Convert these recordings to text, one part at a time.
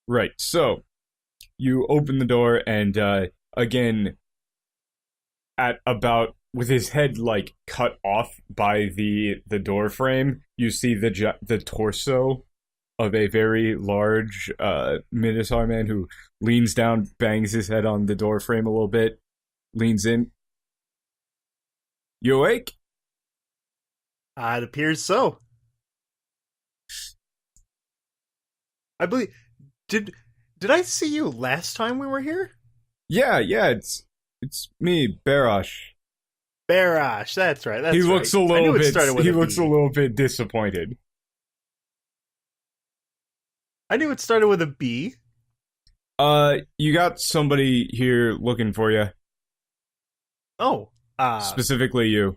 Right. So you open the door, and again, at about with his head like cut off by the door frame, you see the torso of a very large Minotaur man who leans down, bangs his head on the door frame a little bit, leans in. You awake? It appears so. I believe did did I see you last time we were here? Yeah, yeah. It's me, Barash. Barash, that's right, He that's right. looks a I little knew it bit. started with He a looks a B. little bit disappointed. I knew it started with a B. You got somebody here looking for you. Oh, Specifically, you.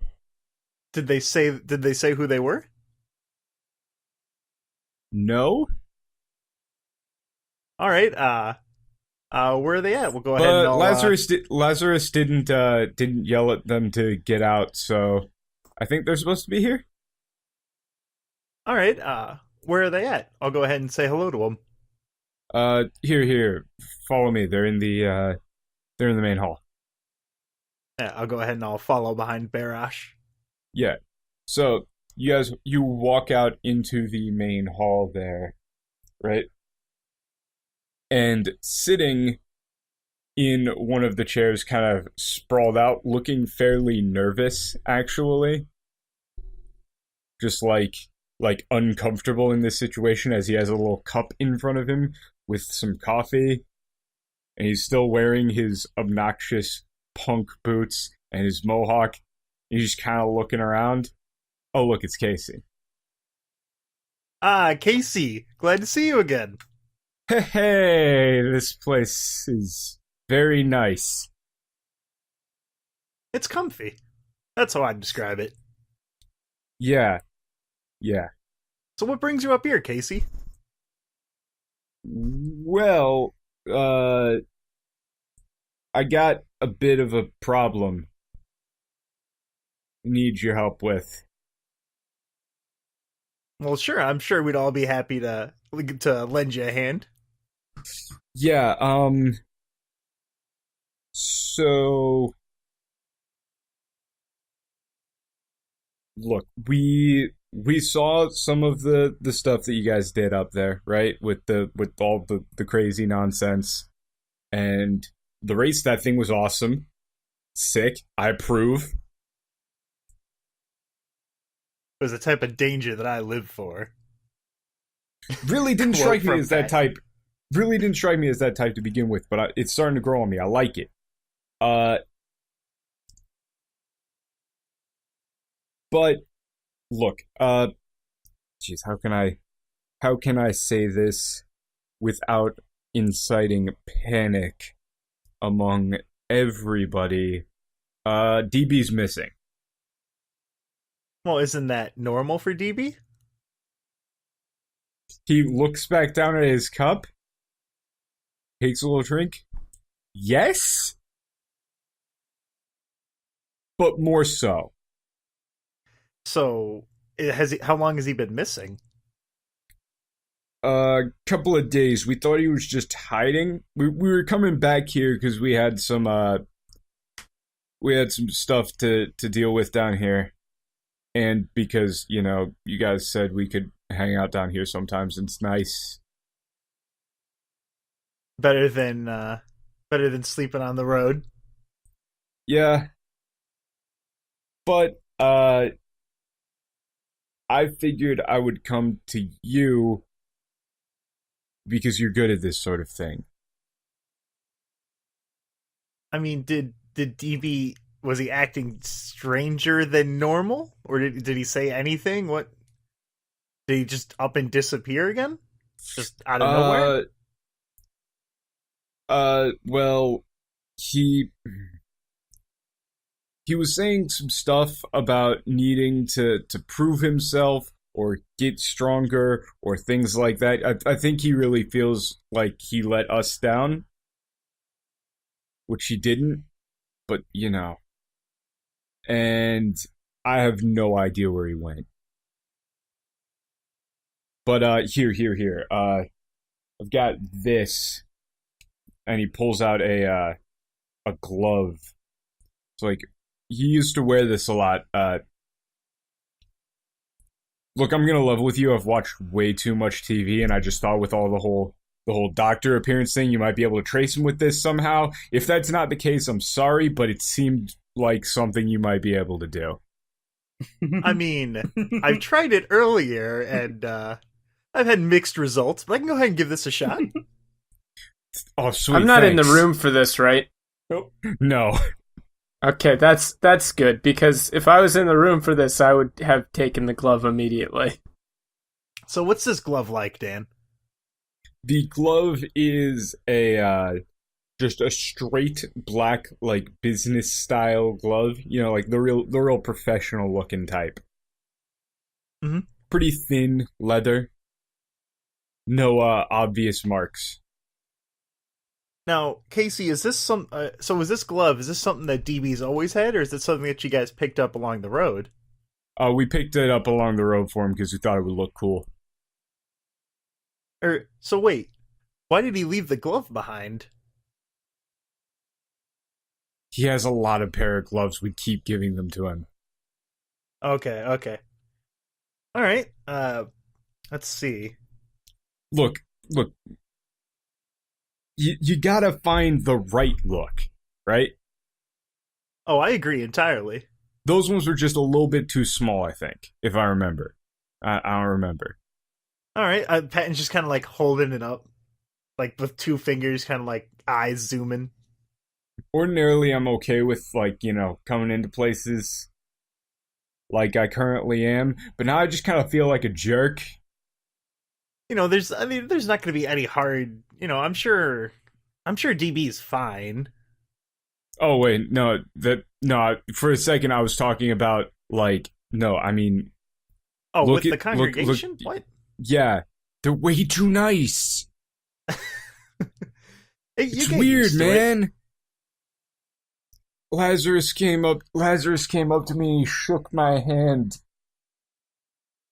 did they say who they were? No, All right. Where are they at? We'll go ahead and but I'll Lazarus didn't yell at them to get out. So I think they're supposed to be here. all right. Where are they at? I'll go ahead and say hello to them. Here. Follow me. They're in the main hall. Yeah, I'll go ahead and I'll follow behind Barash. Yeah. So you walk out into the main hall there, right? And sitting in one of the chairs, kind of sprawled out, looking fairly nervous, actually. Just like uncomfortable in this situation as he has a little cup in front of him with some coffee, and he's still wearing his obnoxious punk boots and his mohawk. He's just kind of looking around. Oh, look, it's Casey. Casey, glad to see you again. Hey, this place is very nice. It's comfy. That's how I'd describe it. Yeah, yeah. So what brings you up here, Casey? Well, I got a bit of a problem. Need your help with. Well, sure. I'm sure we'd all be happy to lend you a hand. Yeah, so look, we saw some of the stuff that you guys did up there, right? With all the crazy nonsense, and the race, that thing was awesome. Sick. I approve. It was the type of danger that I live for. Really didn't Quote strike me from as that Patton. type. Really didn't strike me as that type to begin with, but it's starting to grow on me. I like it. Uh, but look, jeez, how can I say this without inciting panic among everybody? DB's missing. Well, isn't that normal for DB? He looks back down at his cup, takes a little drink. Yes, but more so. So, how long has he been missing? Couple of days. We thought he was just hiding. We were coming back here because we had some stuff to deal with down here, and because you guys said we could hang out down here sometimes. And it's nice. Better than sleeping on the road. Yeah, but I figured I would come to you because you're good at this sort of thing. I mean, did DB, was he acting stranger than normal, or did he say anything? What, did he just up and disappear again, just out of nowhere? Uh, well, he he was saying some stuff about needing to prove himself or get stronger or things like that. I think he really feels like he let us down, which he didn't, but and I have no idea where he went. But here. I've got this, and he pulls out a glove. It's like he used to wear this a lot. Look, I'm gonna level with you. I've watched way too much TV, and I just thought with all the whole doctor appearance thing, you might be able to trace him with this somehow. If that's not the case, I'm sorry, but it seemed like something you might be able to do. I mean, I've tried it earlier, and I've had mixed results, but I can go ahead and give this a shot. Oh, sweet. I'm not in the thanks. room for this, right? Nope. No. Okay, that's good, because if I was in the room for this, I would have taken the glove immediately. So what's this glove like, Dan? The glove is a just a straight black, like, business style glove. You know, like the real professional looking type. Mm-hmm. Pretty thin leather. No obvious marks. Now, Casey, is this so is this glove, is this something that DB's always had, or is it something that you guys picked up along the road? We picked it up along the road for him because we thought it would look cool. So wait, why did he leave the glove behind? He has a lot of pair of gloves. We keep giving them to him. Okay. All right. Let's see. Look. You gotta find the right look, right? Oh, I agree entirely. Those ones were just a little bit too small, I think, if I remember. I don't remember. All right. Patton's just kind of like holding it up, like with two fingers, kind of like eyes zooming. Ordinarily, I'm okay with, like, you know, coming into places like I currently am, but now I just kind of feel like a jerk. You know, there's not going to be any hard. You know, I'm sure DB's fine. Oh wait, no. For a second, I was talking about, like, no. I mean, Oh, with the congregation? look, What? yeah, they're way too nice. It's weird, man. Lazarus came up to me, he shook my hand.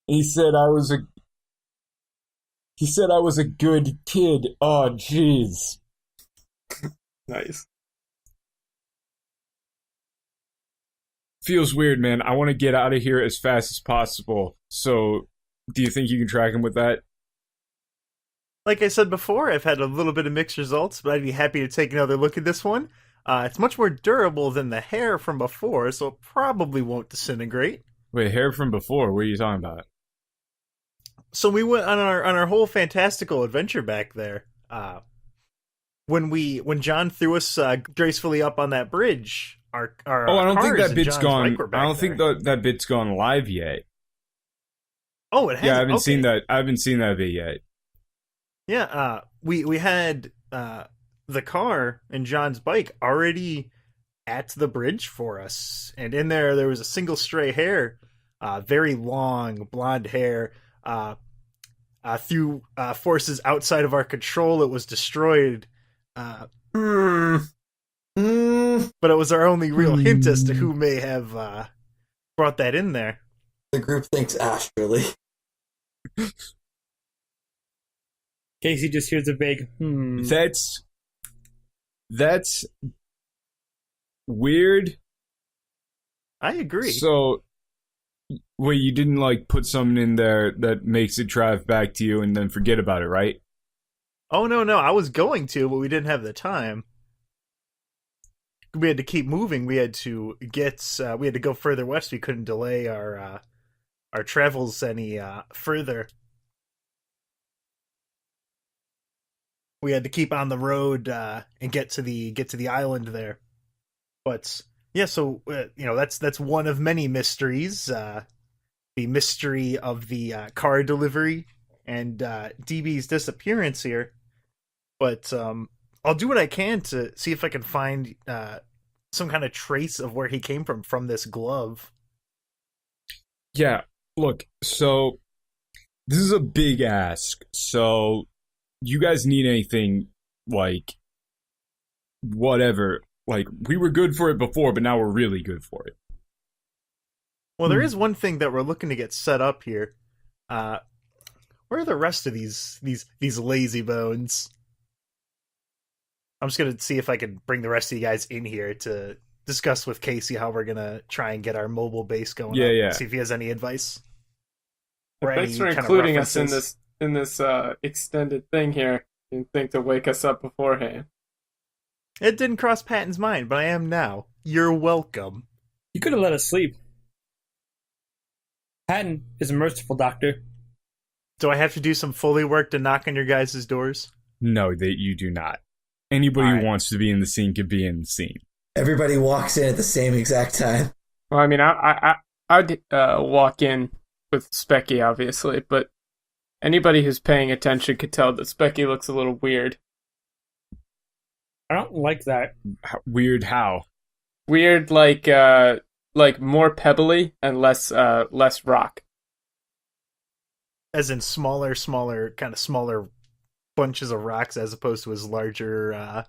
He said I was a good kid. Oh, jeez. Nice. Feels weird, man. I want to get out of here as fast as possible. So, do you think you can track him with that? Like I said before, I've had a little bit of mixed results, but I'd be happy to take another look at this one. It's much more durable than the hair from before, so it probably won't disintegrate. Wait, hair from before? What are you talking about? So we went on our whole fantastical adventure back there. When John threw us gracefully up on that bridge, our I don't think cars that and bit's John's gone. bike were back I don't think there. that bit's gone live yet. Oh, it has. Yeah, I haven't okay. seen that. I haven't seen that bit yet. Yeah, we had the car and John's bike already at the bridge for us, and in there was a single stray hair, very long blonde hair. Through forces outside of our control, it was destroyed. But it was our only real hint as to who may have brought that in there. The group thinks astrally. Casey just hears a big That's weird. I agree. So, wait, you didn't, like, put something in there that makes it drive back to you and then forget about it, right? Oh, no, I was going to, but we didn't have the time. We had to keep moving. We had to go further west. We couldn't delay our travels any further. We had to keep on the road and get to the island there. But yeah, so that's one of many mysteries. The mystery of the car delivery and DB's disappearance here. But I'll do what I can to see if I can find some kind of trace of where he came from this glove. Yeah, look, so this is a big ask. So, you guys need anything, like, whatever. Like, we were good for it before, but now we're really good for it. Well, there is one thing that we're looking to get set up here. We're Where are the rest of these lazy bones? I'm just gonna see if I can bring the rest of you guys in here to discuss with Casey how we're gonna try and get our mobile base going. Yeah, up. yeah. See if he has any advice. Thanks for including us in this extended thing here. You didn't think to wake us up beforehand. It didn't cross Patton's mind, but I am now. You're welcome. You could have let us sleep. Patton is a merciful doctor. Do I have to do some Foley work to knock on your guys' doors? No, that you do not. Anybody All right. who wants to be in the scene could be in the scene. Everybody walks in at the same exact time. Well, I mean, I'd walk in with Specky, obviously, but anybody who's paying attention could tell that Specky looks a little weird. I don't like that. Weird how? Weird, like more pebbly and less rock. As in smaller bunches of rocks as opposed to his larger,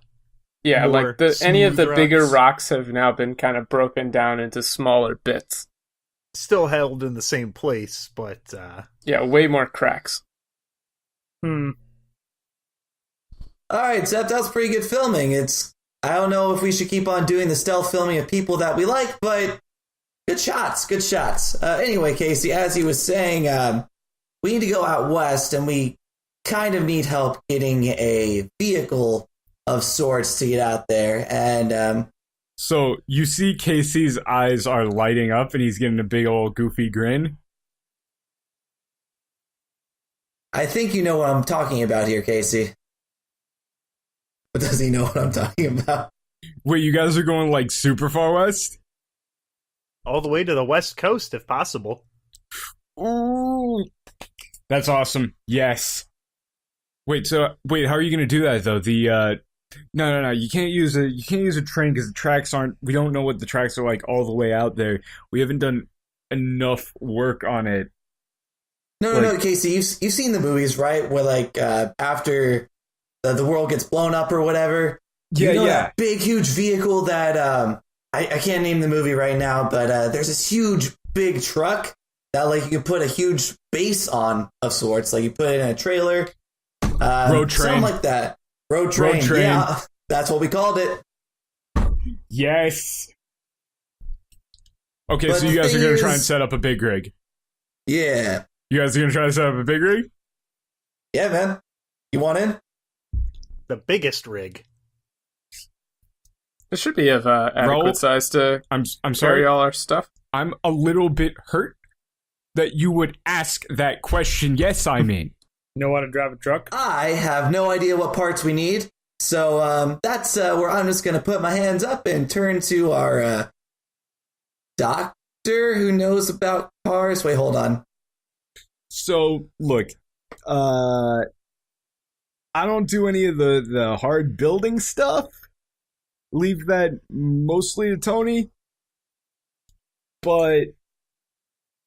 Yeah, more like any of the smooth bigger rocks. rocks have now been kind of broken down into smaller bits. still held in the same place, but, Yeah, way more cracks. Alright, Zep, that was pretty good filming. I don't know if we should keep on doing the stealth filming of people that we like, but good shots, good shots. Anyway, Casey, as he was saying, we need to go out west, and we kind of need help getting a vehicle of sorts to get out there. And So you see Casey's eyes are lighting up and he's getting a big old goofy grin. I think you know what I'm talking about here, Casey. But does he know what I'm talking about? Wait, you guys are going like super far west? all the way to the west coast if possible. Ooh. That's awesome. Yes. Wait, how are you gonna do that though? No. You can't use a train because the tracks aren't. We don't know what the tracks are like all the way out there. We haven't done enough work on it. No, Casey, you've seen the movies, right? Where like after the world gets blown up or whatever. Yeah, you know yeah. that big, huge vehicle that I can't name the movie right now, but there's this huge, big truck that like you can put a huge base on of sorts. Like you put it in a trailer, Road train. something like that. Road train. Yeah, that's what we called it. Yes. Okay, But so you the guys are thing gonna try and is- set up a big rig. Yeah, You guys are gonna try to set up a big rig? yeah, man. You want in? The biggest rig. It should be of adequate size to I'm carry sorry. all our stuff. I'm a little bit hurt that you would ask that question. Yes, I mean. You know how to drive a truck? I have no idea what parts we need, so that's where I'm just gonna put my hands up and turn to our doctor who knows about cars. Wait, hold on. So look, I don't do any of the hard building stuff. Leave that mostly to Tony. But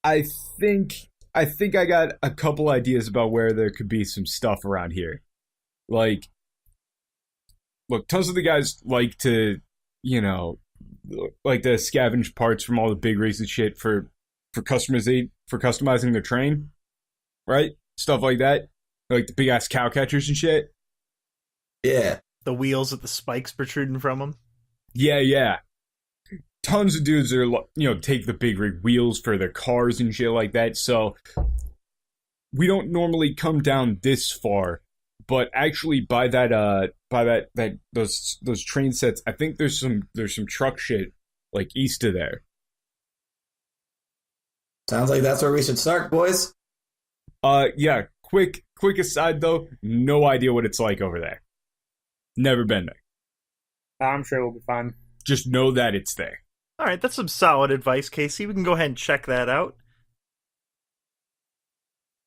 I think I got a couple ideas about where there could be some stuff around here. Like, look, tons of the guys like to, like to scavenge parts from all the big rigs and shit for customizing their train, right? Stuff like that, like the big ass cow catchers and shit. Yeah. The wheels with the spikes protruding from them. Yeah. Tons of dudes are, take the big rig wheels for their cars and shit like that. So we don't normally come down this far, but actually by those train sets, I think there's some truck shit like east of there. Sounds like that's where we should start, boys. Yeah. Quick aside though, no idea what it's like over there. Never been there. I'm sure we'll be fine. Just know that it's there. All right, that's some solid advice, Casey. We can go ahead and check that out.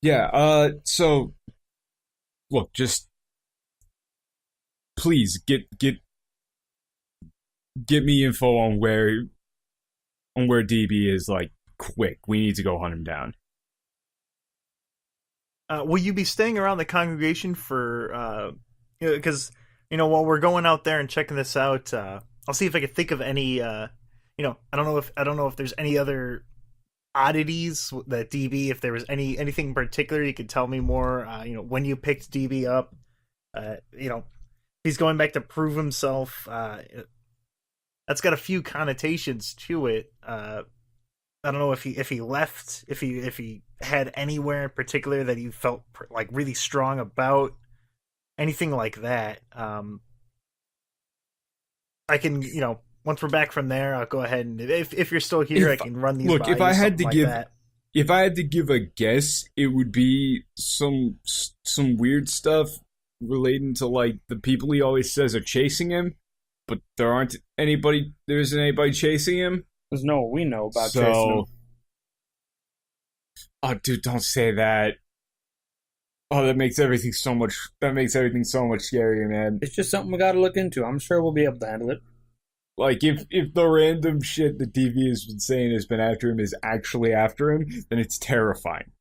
Yeah, so look, just please get me info on where DB is, like, quick. We need to go hunt him down. Will you be staying around the congregation for because while we're going out there and checking this out, I'll see if I can think of any I don't know if there's any other oddities that DB, if there was anything in particular you could tell me more, when you picked DB up, he's going back to prove himself. That's got a few connotations to it. I don't know if he left, if he had anywhere in particular that he felt like really strong about, anything like that. I can, once we're back from there, I'll go ahead and if you're still here, I can run these. Look, by if I had to like give, that. if I had to give a guess, it would be some weird stuff relating to like the people he always says are chasing him, but there isn't anybody chasing him. There's no we know about chasing him. Oh, dude, don't say that. Oh, that makes everything so much scarier, man. It's just something we gotta look into. I'm sure we'll be able to handle it. Like, if the random shit that DV has been saying has been after him is actually after him, then it's terrifying.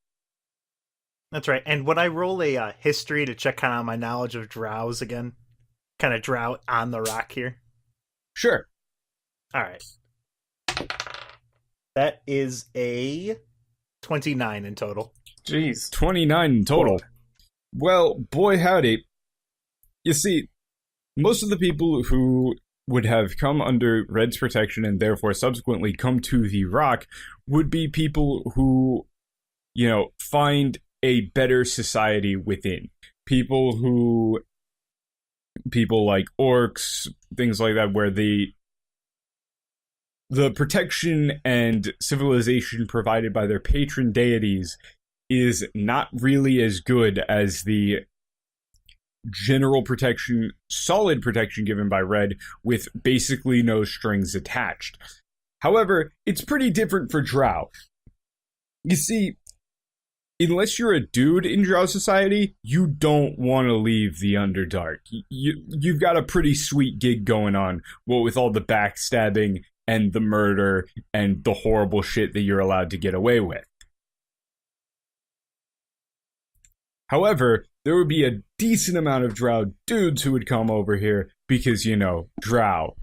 That's right. And would I roll a history to check kind of my knowledge of drows again? Kind of drow on the rock here? Sure. All right. That is a 29 in total. Jeez. 29 in total. Well, boy howdy. You see, most of the people who would have come under Red's protection and therefore subsequently come to the Rock would be people who, find a better society within. People like orcs, things like that, where the protection and civilization provided by their patron deities is not really as good as the general protection, solid protection given by Red with basically no strings attached. However, it's pretty different for Drow. You see, unless you're a dude in Drow society, you don't want to leave the Underdark. You've got a pretty sweet gig going on, what with all the backstabbing and the murder and the horrible shit that you're allowed to get away with. However, there would be a decent amount of Drow dudes who would come over here because, Drow.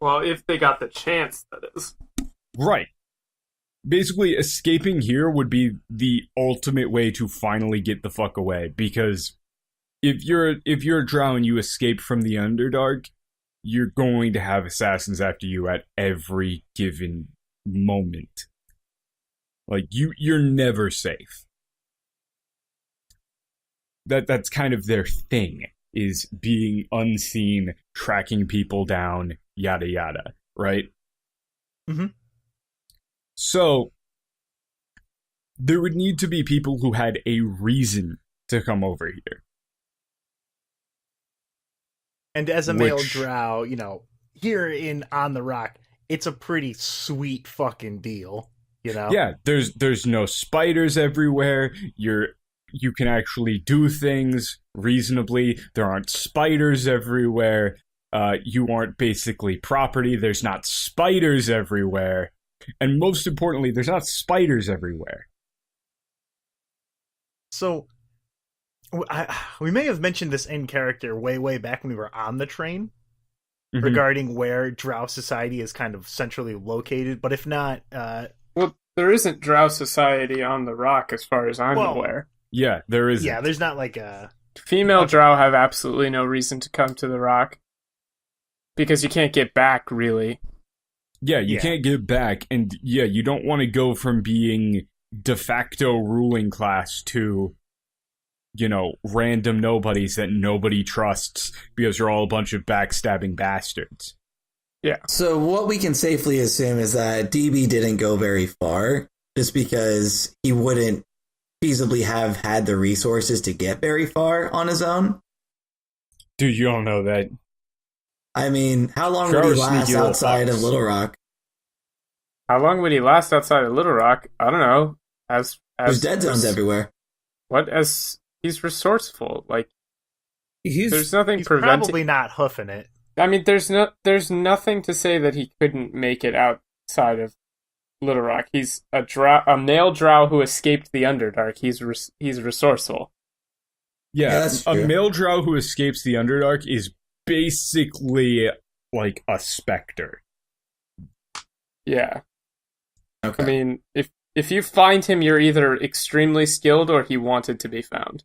Well, if they got the chance, that is. Right. Basically, escaping here would be the ultimate way to finally get the fuck away, because if you're a Drow and you escape from the Underdark, you're going to have assassins after you at every given moment. Like, you're never safe. That's kind of their thing, is being unseen, tracking people down, yada yada, right? Mm-hmm. So, there would need to be people who had a reason to come over here. And as a male drow, here on the Rock, it's a pretty sweet fucking deal, Yeah, there's no spiders everywhere. You can actually do things reasonably. There aren't spiders everywhere. You aren't basically property. There's not spiders everywhere. And most importantly, there's not spiders everywhere. So, we may have mentioned this in character way back when we were on the train, Mm-hmm. regarding where Drow society is kind of centrally located, but if not... Well, there isn't Drow society on the Rock as far as I'm aware. Yeah, there isn't. Yeah, there's not like a... Female Drow have absolutely no reason to come to the Rock. Because you can't get back, really. Yeah, you can't get back, and you don't want to go from being de facto ruling class to, random nobodies that nobody trusts because you're all a bunch of backstabbing bastards. Yeah. So what we can safely assume is that DB didn't go very far, just because he wouldn't feasibly have had the resources to get very far on his own. Dude, you don't know that. I mean, how long would he last outside of Little Rock? How long would he last outside of Little Rock? I don't know. There's dead zones everywhere. He's resourceful. Like, there's nothing he's preventing. Probably not hoofing it. I mean, there's nothing to say that he couldn't make it outside of Little Rock. He's a male Drow who escaped the Underdark. He's resourceful. Yeah, that's a true. male Drow who escapes the Underdark is basically like a specter. Yeah. Okay. I mean, if if you find him, you're either extremely skilled or he wanted to be found.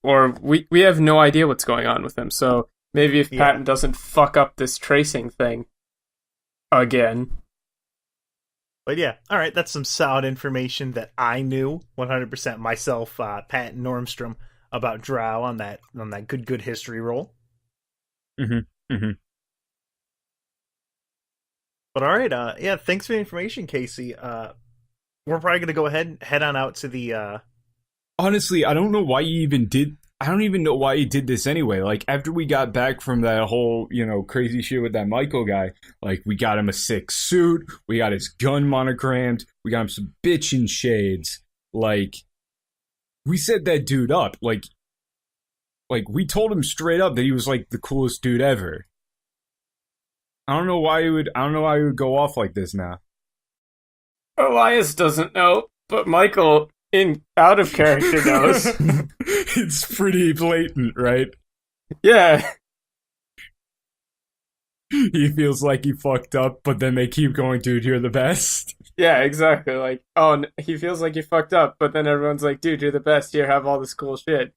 Or we have no idea what's going on with him, so maybe if Patton doesn't fuck up this tracing thing again. But yeah, all right, that's some solid information that I knew 100% myself, Patton Normstrom, about Drow on that good history roll. Mm-hmm. Mm-hmm. But all right, yeah, thanks for the information, Casey. We're probably gonna go ahead and head on out to the. Honestly, I don't know why you even did. I don't even know why he did this anyway. Like, after we got back from that whole, crazy shit with that Michael guy, like, we got him a sick suit, we got his gun monogrammed, we got him some bitchin' shades. Like, we set that dude up. Like, we told him straight up that he was, like, the coolest dude ever. I don't know why he would go off like this now. Elias doesn't know, but Michael, out of character, knows. It's pretty blatant, right? Yeah. He feels like he fucked up, but then they keep going, dude, you're the best. Yeah, exactly. Like, he feels like he fucked up, but then everyone's like, dude, you're the best. Here, have all this cool shit.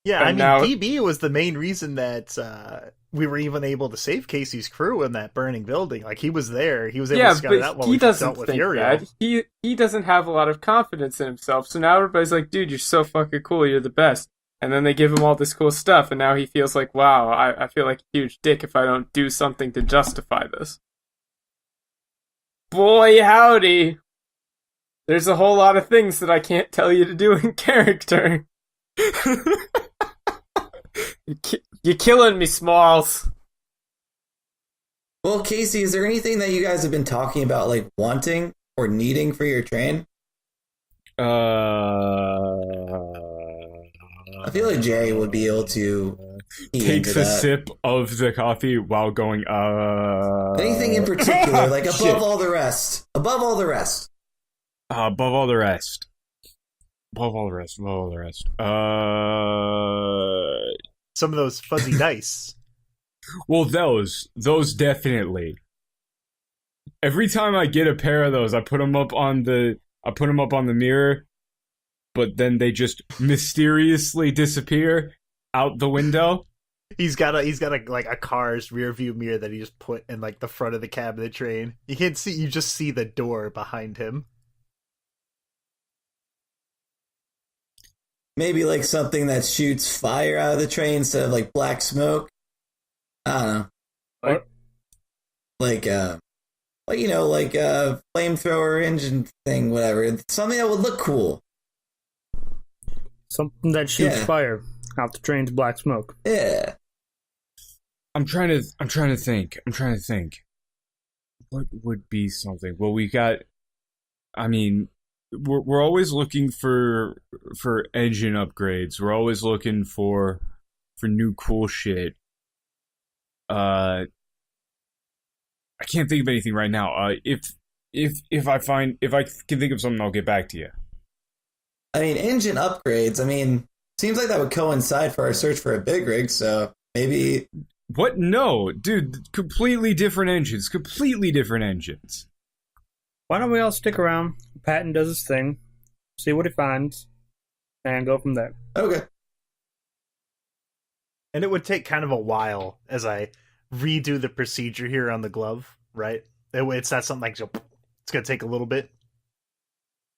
Yeah, And I mean, DB was the main reason that we were even able to save Casey's crew in that burning building. Like, he was there. He was able to scout it out while we dealt with Uriel. He doesn't have a lot of confidence in himself, so now everybody's like, dude, you're so fucking cool, you're the best. And then they give him all this cool stuff, and now he feels like, wow, I feel like a huge dick if I don't do something to justify this. Boy, howdy! There's a whole lot of things that I can't tell you to do in character. You're killing me, Smalls. Well, Casey, is there anything that you guys have been talking about, like, wanting or needing for your train? I feel like Jay would be able to takes a sip of the coffee while going, anything in particular, like above all the rest. Above all the rest. Above all the rest. Above all the rest. Above all the rest. Some of those fuzzy dice. Well, those definitely. Every time I get a pair of those, I put them up on the mirror, but then they just mysteriously disappear out the window. He's got a car's rear view mirror that he just put in like the front of the cab of the train. You can't see, you just see the door behind him. Maybe like something that shoots fire out of the train instead of like black smoke. I don't know. Like a flamethrower engine thing, whatever. Something that would look cool. Something that shoots fire out the train's black smoke. Yeah. I'm trying to think. What would be something? Well, we're always looking for engine upgrades. We're always looking for new cool shit. I can't think of anything right now. If I can think of something, I'll get back to you. I mean, engine upgrades. I mean, seems like that would coincide for our search for a big rig. So maybe. What? No, dude. Completely different engines. Why don't we all stick around? Patton does his thing, see what he finds, and go from there. Okay. And it would take kind of a while as I redo the procedure here on the glove, right? It's not something like it's going to take a little bit.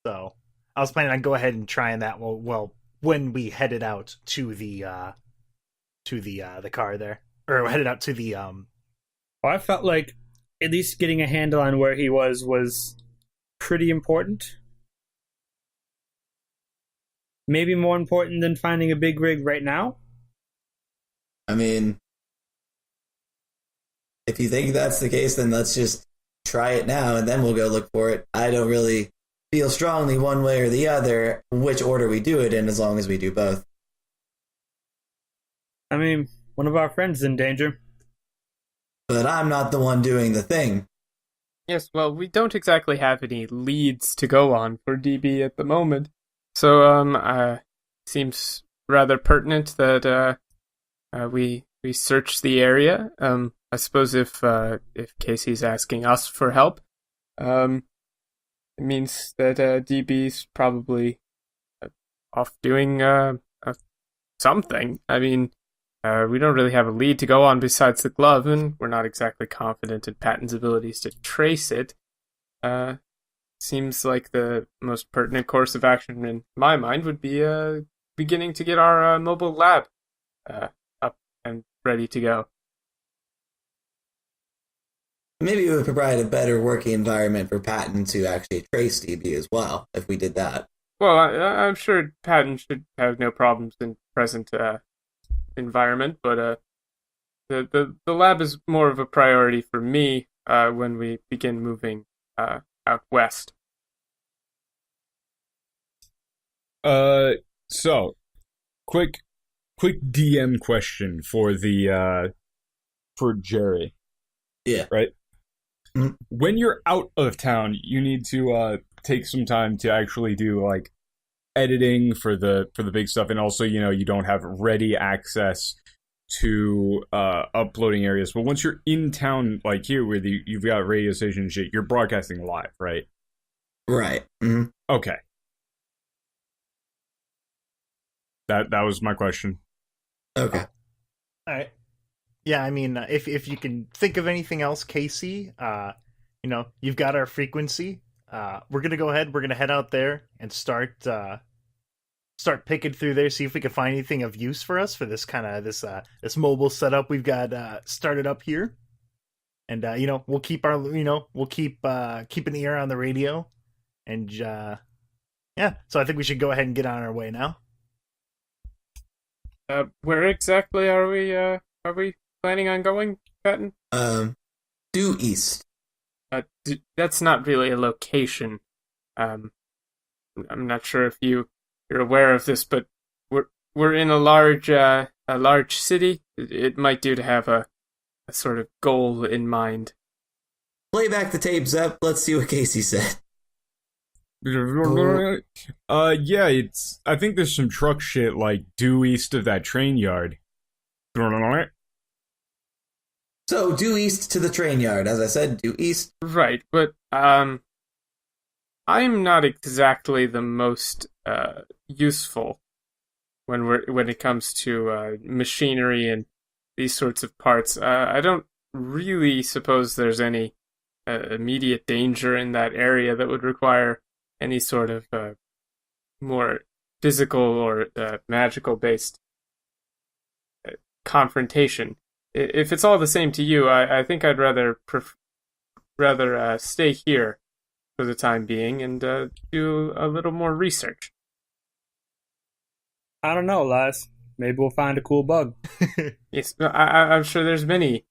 So I was planning on go ahead and trying that when we headed out to the car there, or headed out to the Well, I felt like at least getting a handle on where he was pretty important. Maybe more important than finding a big rig right now. I mean, if you think that's the case, then let's just try it now, and then we'll go look for it. I don't really feel strongly one way or the other which order we do it in, as long as we do both. I mean, one of our friends is in danger. But I'm not the one doing the thing. Yes, well, we don't exactly have any leads to go on for DB at the moment. So, seems rather pertinent that, we search the area. I suppose if Casey's asking us for help, it means that DB's probably off doing something. I mean, we don't really have a lead to go on besides the glove, and we're not exactly confident in Patton's abilities to trace it. Seems like the most pertinent course of action in my mind would be beginning to get our mobile lab up and ready to go. Maybe it would provide a better working environment for Patton to actually trace DB as well, if we did that. Well, I'm sure Patton should have no problems in present environment, but the lab is more of a priority for me when we begin moving out west. So quick DM question for for Jerry. Yeah. Right? Mm-hmm. When you're out of town, you need to take some time to actually do like editing for the big stuff, and also, you don't have ready access to uploading areas. But once you're in town, like here, where you've got radio station and shit, you're broadcasting live, right? Right. Mm-hmm. Okay. That was my question. Okay. All right. Yeah, I mean, if you can think of anything else, Casey, you've got our frequency. We're gonna go ahead. We're gonna head out there and start picking through there, see if we can find anything of use for us for this kind of this mobile setup we've got started up here. And we'll keep keep an ear on the radio, and yeah. So I think we should go ahead and get on our way now. Where exactly are we planning on going, Patton? Due east. That's not really a location. I'm not sure if you're aware of this, but we're in a large city. It might do to have a sort of goal in mind. Play back the tape, Zep. Let's see what Casey said. Yeah, I think there's some truck shit like due east of that train yard. So, due east to the train yard. As I said, due east. Right, but I'm not exactly the most useful when it comes to machinery and these sorts of parts. I don't really suppose there's any immediate danger in that area that would require any sort of more physical or magical based confrontation. If it's all the same to you, I think I'd rather stay here for the time being and do a little more research. I don't know, Laz. Maybe we'll find a cool bug. Yes, I'm sure there's many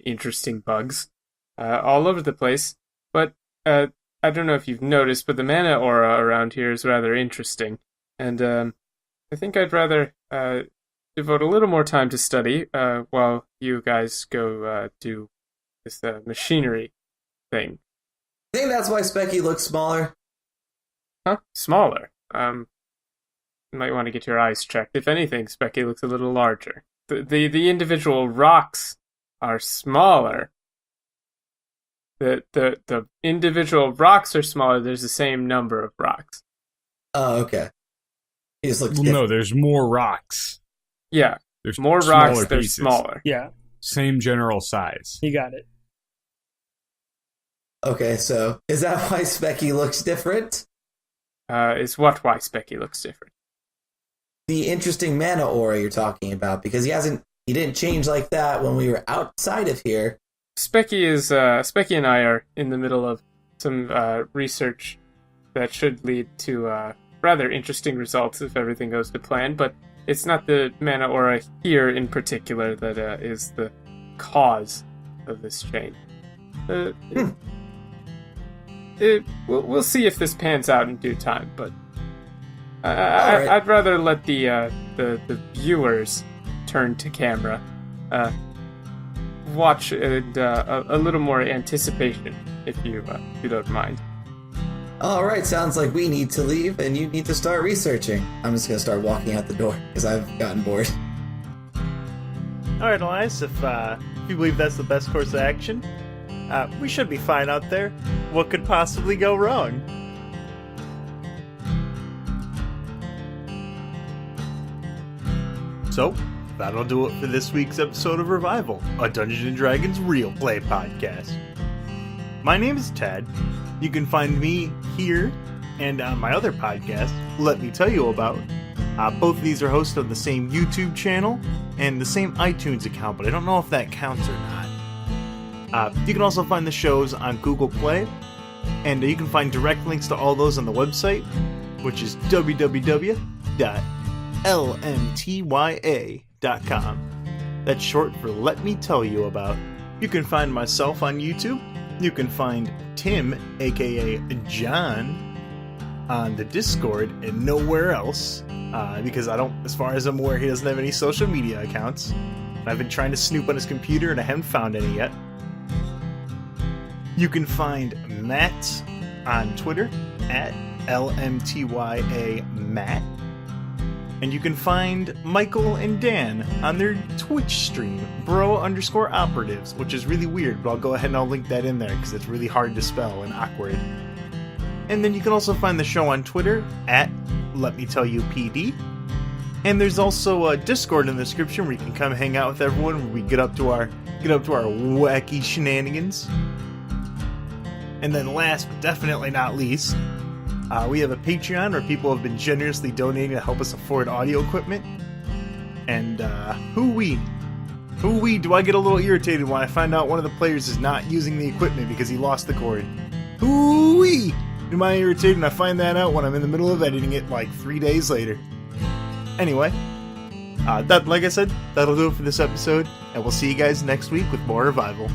interesting bugs all over the place, but I don't know if you've noticed, but the mana aura around here is rather interesting, and I think I'd rather devote a little more time to study while you guys go do this machinery thing. I think that's why Specky looks smaller. Huh? Smaller? You might want to get your eyes checked. If anything, Specky looks a little larger. The individual rocks are smaller. The individual rocks are smaller. There's the same number of rocks. Oh, okay. He just looks No, there's more rocks. Yeah. There's more rocks, they're smaller. Yeah, Same general size. you got it. Okay, so is that why Specky looks different? Is why Specky looks different. The interesting mana aura you're talking about, because he didn't change like that when we were outside of here. Specky and I are in the middle of some research that should lead to rather interesting results if everything goes to plan, but it's not the mana aura here in particular that is the cause of this chain. We'll see if this pans out in due time, but right. I'd rather let the viewers turn to camera, watch and a little more anticipation, if you don't mind. All right, sounds like we need to leave and you need to start researching. I'm just going to start walking out the door because I've gotten bored. All right, Elias, if you believe that's the best course of action, we should be fine out there. What could possibly go wrong? So, that'll do it for this week's episode of Revival, a Dungeons & Dragons real play podcast. My name is Ted. You can find me here and on my other podcast, Let Me Tell You About. Both of these are hosted on the same YouTube channel and the same iTunes account, but I don't know if that counts or not. You can also find the shows on Google Play, and you can find direct links to all those on the website, which is www.lmtya.com. That's short for Let Me Tell You About. You can find myself on YouTube. You can find Tim, aka John, on the Discord and nowhere else, because as far as I'm aware, he doesn't have any social media accounts. I've been trying to snoop on his computer and I haven't found any yet. You can find Matt on Twitter at LMTYAMatt. And you can find Michael and Dan on their Twitch stream, bro_operatives, which is really weird, but I'll go ahead and I'll link that in there because it's really hard to spell and awkward. And then you can also find the show on Twitter at LetMeTellYouPD. And there's also a Discord in the description where you can come hang out with everyone where we get up to our wacky shenanigans. And then last but definitely not least, we have a Patreon where people have been generously donating to help us afford audio equipment. And do I get a little irritated when I find out one of the players is not using the equipment because he lost the cord. Hoo-wee! Am I irritated when I find that out when I'm in the middle of editing it like 3 days later? Anyway, like I said, that'll do it for this episode, and we'll see you guys next week with more Revival.